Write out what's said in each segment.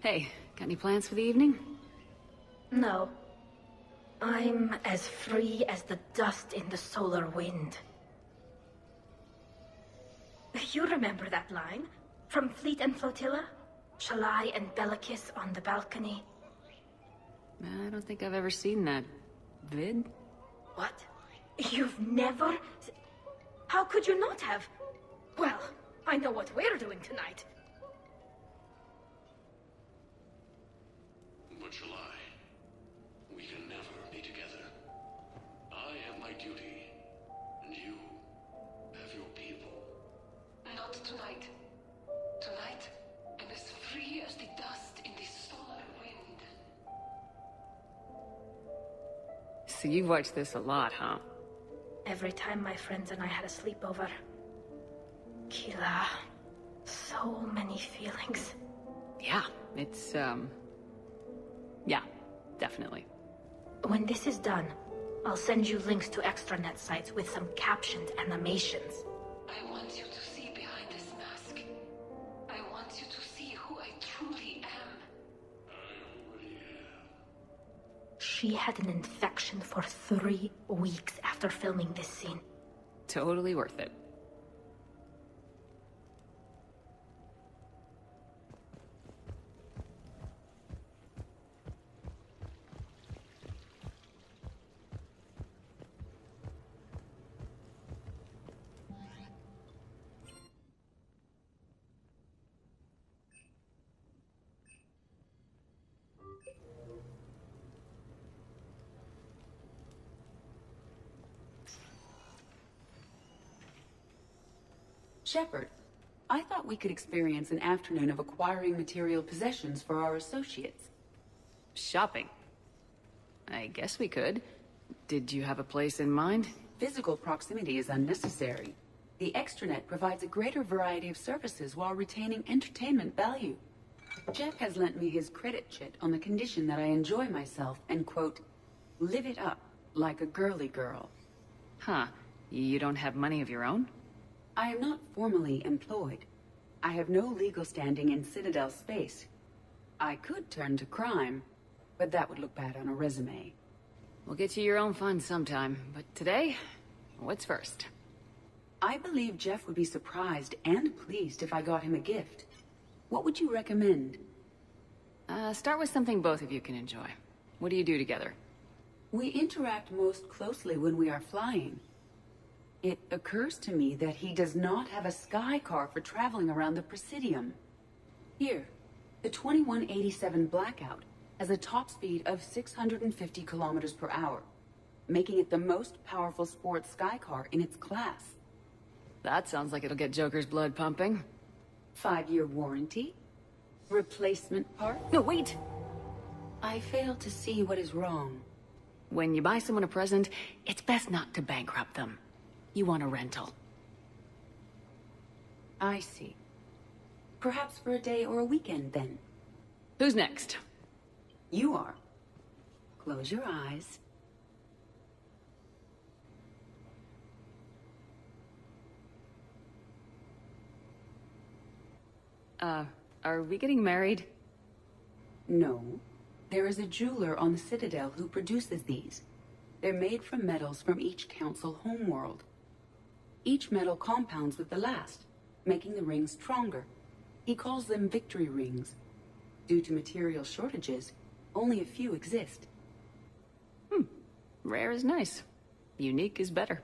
Hey, got any plans for the evening? No. I'm as free as the dust in the solar wind. You remember that line? From Fleet and Flotilla? Shalai and Bellicus on the balcony. I don't think I've ever seen that vid. What? You've never... How could you not have? Well, I know what we're doing tonight. But Shalai, we can never be together. I have my duty, and you have your people. Not tonight. Tonight, I'm as free as the dust in the solar wind. So you've watched this a lot, huh? Every time my friends and I had a sleepover. Kila. So many feelings. Yeah, it's, yeah, definitely. When this is done, I'll send you links to extranet sites with some captioned animations. I want you to see behind this mask. I want you to see who I truly am. I already have. She had an infection for 3 weeks after filming this scene. Totally worth it. Shepard, I thought we could experience an afternoon of acquiring material possessions for our associates. Shopping. I guess we could. Did you have a place in mind? Physical proximity is unnecessary. The extranet provides a greater variety of services while retaining entertainment value. Jeff has lent me his credit chit on the condition that I enjoy myself and, quote, live it up like a girly girl. Huh. You don't have money of your own? I am not formally employed. I have no legal standing in Citadel space. I could turn to crime, but that would look bad on a resume. We'll get you your own fun sometime, but today, what's first? I believe Jeff would be surprised and pleased if I got him a gift. What would you recommend? Start with something both of you can enjoy. What do you do together? We interact most closely when we are flying. It occurs to me that he does not have a sky car for traveling around the Presidium. Here, the 2187 Blackout has a top speed of 650 kilometers per hour, making it the most powerful sports sky car in its class. That sounds like it'll get Joker's blood pumping. 5-year warranty? Replacement part? No, wait! I fail to see what is wrong. When you buy someone a present, it's best not to bankrupt them. You want a rental. I see. Perhaps for a day or a weekend, then. Who's next? You are. Close your eyes. Are we getting married? No. There is a jeweler on the Citadel who produces these. They're made from metals from each council homeworld. Each metal compounds with the last, making the rings stronger. He calls them victory rings. Due to material shortages, only a few exist. Rare is nice. Unique is better.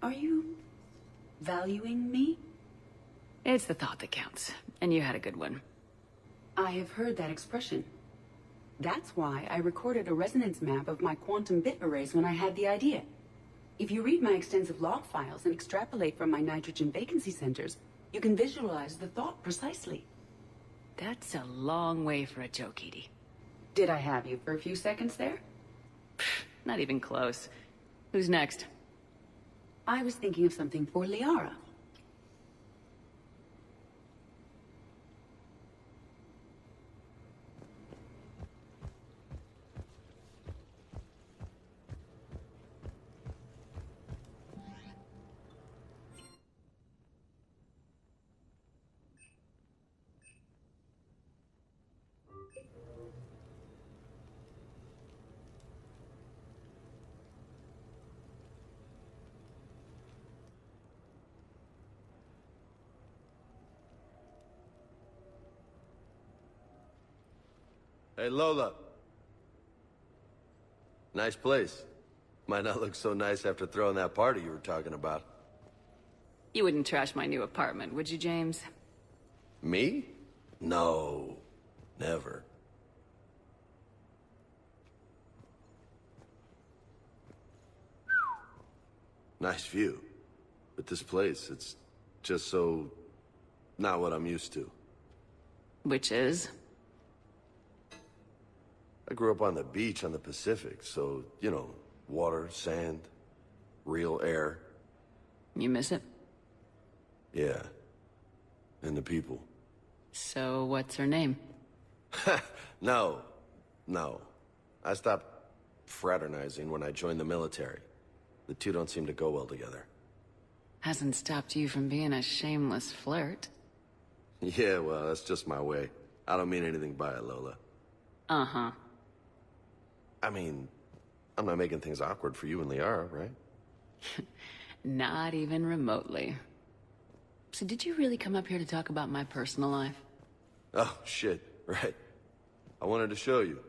Are you valuing me? It's the thought that counts, and you had a good one. I have heard that expression. That's why I recorded a resonance map of my quantum bit arrays when I had the idea. If you read my extensive log files and extrapolate from my nitrogen vacancy centers, you can visualize the thought precisely. That's a long way for a joke, Edie. Did I have you for a few seconds there? Not even close. Who's next? I was thinking of something for Liara. Hey, Lola. Nice place. Might not look so nice after throwing that party you were talking about. You wouldn't trash my new apartment, would you, James? Me? No. Never. Nice view. But this place, it's just so... not what I'm used to. Which is? I grew up on the beach on the Pacific, so, you know, water, sand, real air. You miss it? Yeah. And the people. So, what's her name? No. I stopped fraternizing when I joined the military. The two don't seem to go well together. Hasn't stopped you from being a shameless flirt. Yeah, well, that's just my way. I don't mean anything by it, Lola. Uh-huh. I mean, I'm not making things awkward for you and Liara, right? Not even remotely. So did you really come up here to talk about my personal life? Oh, shit, right. I wanted to show you.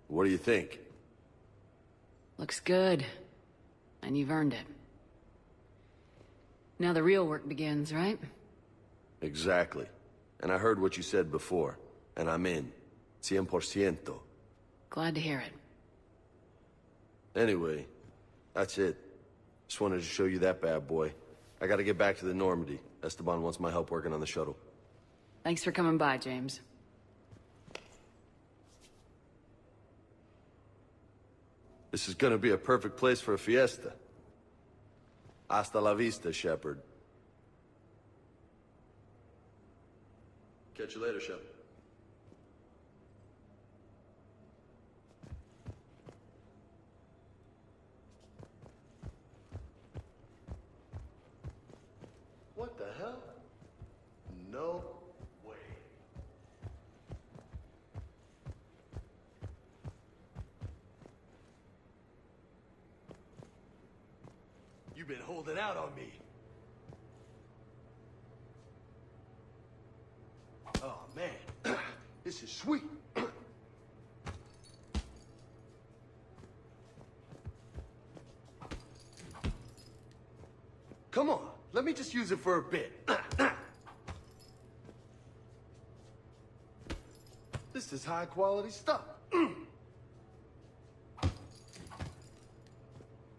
What do you think? Looks good. And you've earned it. Now the real work begins, right? Exactly. And I heard what you said before, and I'm in. 100%. Glad to hear it. Anyway, that's it. Just wanted to show you that bad boy. I gotta get back to the Normandy. Esteban wants my help working on the shuttle. Thanks for coming by, James. This is gonna be a perfect place for a fiesta. Hasta la vista, Shepard. Catch you later, Shepard. What the hell? No way. You've been holding out on me. Oh, man. This is sweet. Come on, let me just use it for a bit. This is high quality stuff.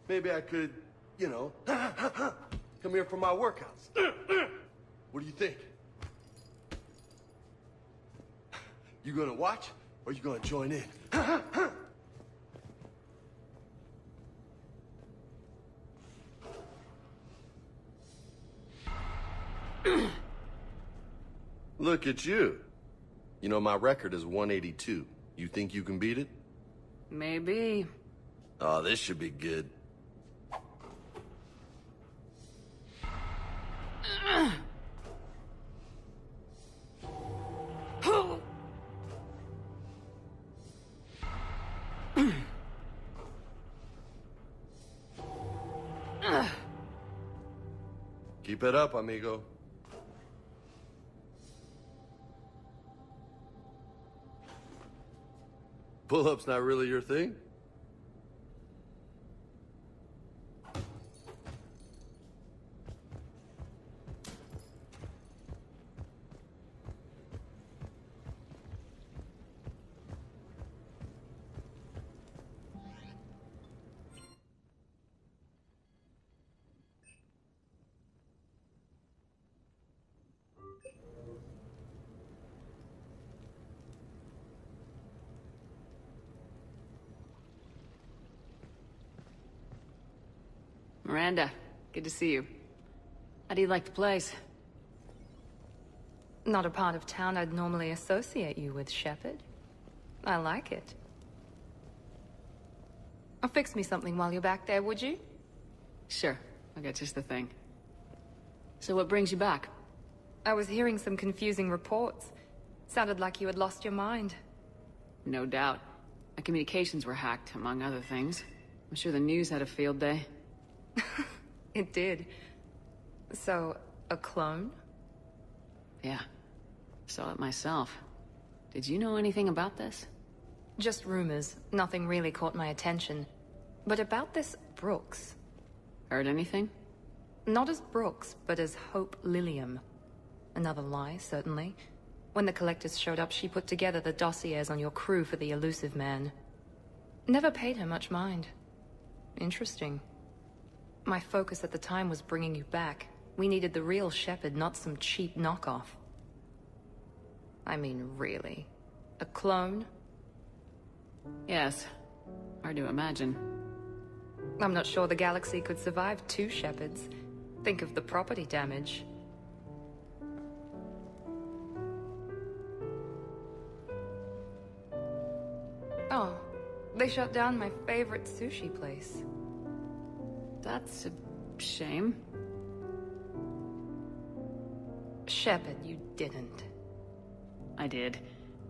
Maybe I could, you know, come here for my workouts. What do you think? You gonna watch, or you gonna join in? Look at you. You know, my record is 182. You think you can beat it? Maybe. Oh, this should be good. Keep it up, amigo. Pull-up's not really your thing? Miranda, good to see you. How do you like the place? Not a part of town I'd normally associate you with, Shepard. I like it. Fix me something while you're back there, would you? Sure, I got just the thing. So what brings you back? I was hearing some confusing reports. Sounded like you had lost your mind. No doubt. My communications were hacked, among other things. I'm sure the news had a field day. It did. So, a clone? Yeah. Saw it myself. Did you know anything about this? Just rumors. Nothing really caught my attention. But about this Brooks. Heard anything? Not as Brooks, but as Hope Lilium. Another lie, certainly. When the Collectors showed up, she put together the dossiers on your crew for the elusive man. Never paid her much mind. Interesting. My focus at the time was bringing you back. We needed the real Shepard, not some cheap knockoff. I mean, really. A clone? Yes. Hard to imagine. I'm not sure the galaxy could survive 2 Shepards. Think of the property damage. Oh, they shut down my favorite sushi place. That's a shame. Shepard, you didn't. I did.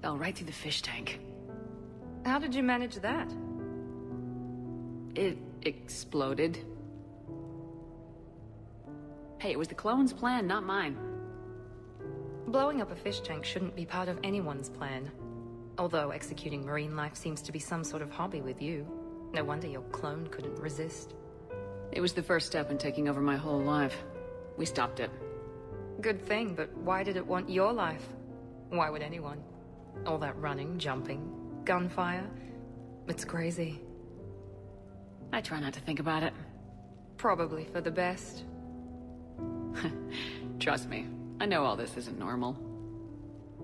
Fell right through the fish tank. How did you manage that? It exploded. Hey, it was the clone's plan, not mine. Blowing up a fish tank shouldn't be part of anyone's plan. Although executing marine life seems to be some sort of hobby with you. No wonder your clone couldn't resist. It was the first step in taking over my whole life. We stopped it. Good thing, but why did it want your life? Why would anyone? All that running, jumping, gunfire. It's crazy. I try not to think about it. Probably for the best. Trust me, I know all this isn't normal.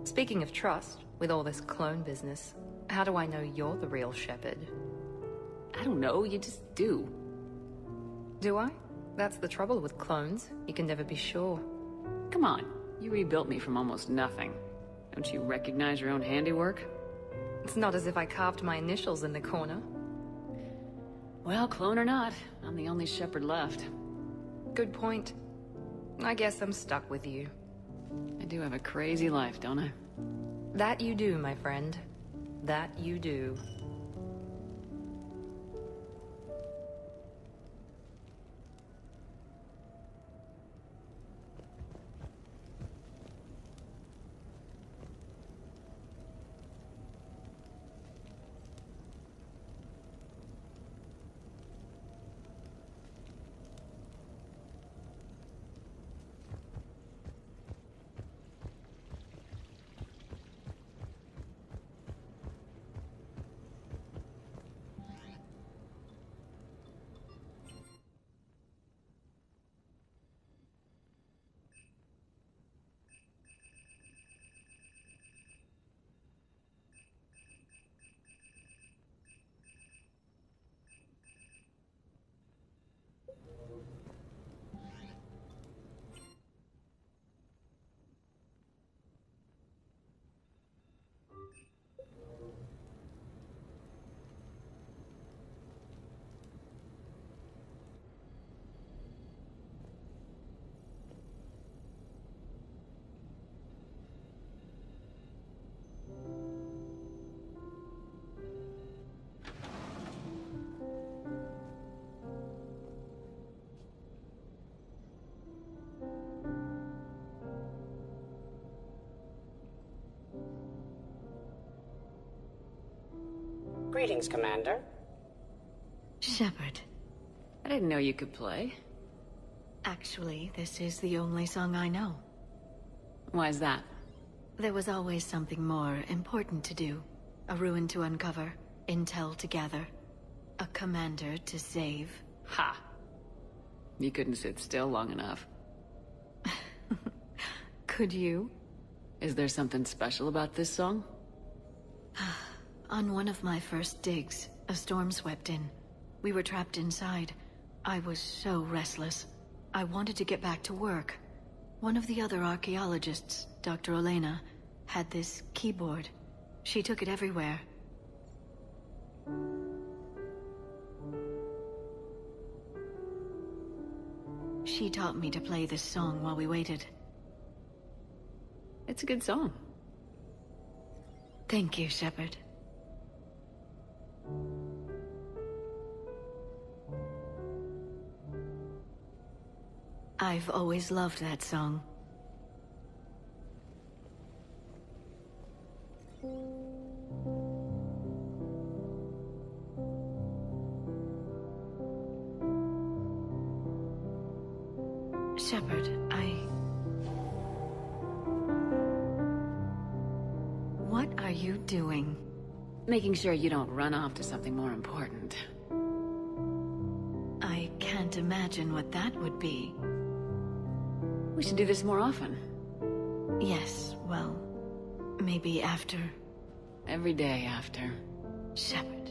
Speaking of trust, with all this clone business, how do I know you're the real Shepard? I don't know, you just do. Do I? That's the trouble with clones. You can never be sure. Come on, you rebuilt me from almost nothing. Don't you recognize your own handiwork? It's not as if I carved my initials in the corner. Well, clone or not, I'm the only Shepard left. Good point. I guess I'm stuck with you. I do have a crazy life, don't I? That you do, my friend. That you do. Greetings, Commander. Shepard. I didn't know you could play. Actually, this is the only song I know. Why is that? There was always something more important to do. A ruin to uncover, intel to gather, a commander to save. Ha! You couldn't sit still long enough. Could you? Is there something special about this song? On one of my first digs, a storm swept in. We were trapped inside. I was so restless. I wanted to get back to work. One of the other archaeologists, Dr. Olena, had this keyboard. She took it everywhere. She taught me to play this song while we waited. It's a good song. Thank you, Shepard. I've always loved that song. Shepard, What are you doing? Making sure you don't run off to something more important. I can't imagine what that would be. We should do this more often. Yes, well, maybe after... Every day after. Shepard.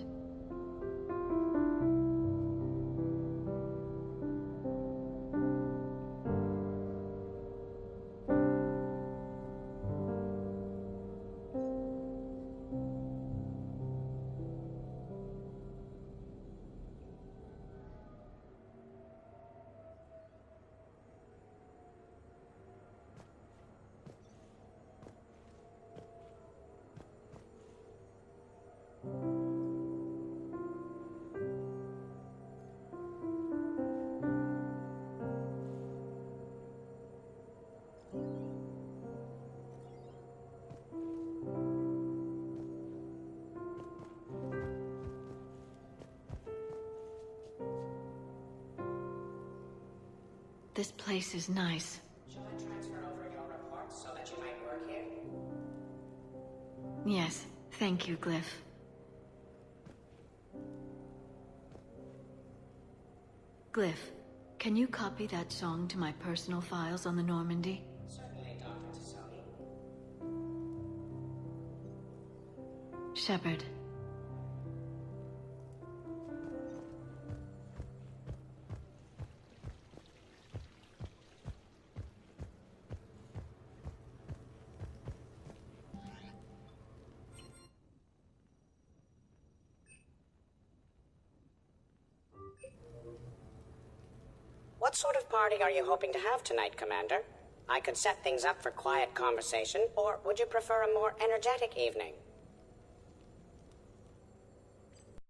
This place is nice. Shall I transfer over your reports so that you might work here? Yes, thank you, Glyph. Glyph, can you copy that song to my personal files on the Normandy? Certainly, Dr. Tassoni. Shepard. What sort of party are you hoping to have tonight, Commander? I could set things up for quiet conversation, or would you prefer a more energetic evening?